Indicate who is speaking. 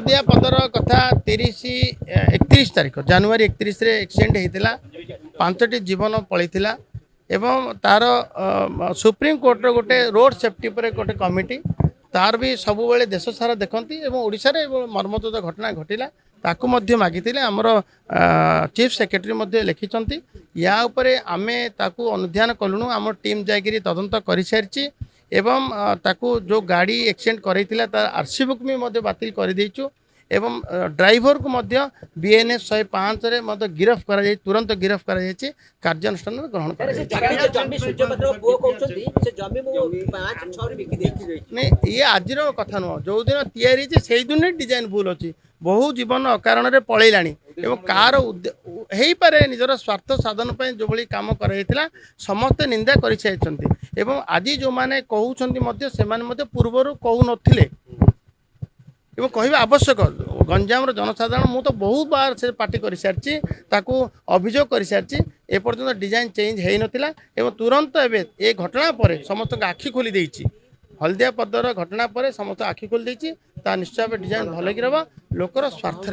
Speaker 1: हलदिया पदर कथा 31 तारीख जनवरी 31 एक्सीडेंट होता 5टी जीवन पलैला एवं तार सुप्रीम कोर्टर गोटे रोड सेफ्टी पर गोटे कमिटी तार भी सब बेले देश सारा देखती ओडिशा रे मर्मतुद घटना घटिला ताकू मध्य मागिथिले हमर चीफ सेक्रेटरी लिखिं या उपरे आमे ताकू अनुध्यान कलुणु आम टीम जाकरी तदंत कर सारी एवं ताकू जो गाड़ी एक्सीडेंट करैतिला तार आरसी बुक भी बातिल कर देचु एवं ड्राइवर को मध्य बीएनएस 105 रे मध्य गिरफ करा जाय तुरंत गिरफ करा जाय कार्यानुष्ठान ग्रहण करा नहीं ये आजिर कथा नुह जो दिन तैयारी से दिन डिजाइन भूल अच्छी बहु जीवन अकारण रे पलैलाणी एवं कार हो पारे निजर स्वार्थ साधन जो भली काम कराइला समस्ते निंदा कर एवं आज जो मैंने कहते से पूर्वर कहू नथिले एवं कहवा आवश्यक गंजाम जनसाधारण मु तो बहुत बार से पार्टी कर सारी अभियोग कर सारी एपर्तंत डिजाइन चेंज हो नाला एवं तुरंत एवं ये घटना पर समस्त आखि खोली देछि हलदिया पदर घटना पर समस्त आखि खोली देछि ता निश्चय डिजाइन भल कि लोकर स्वार्थ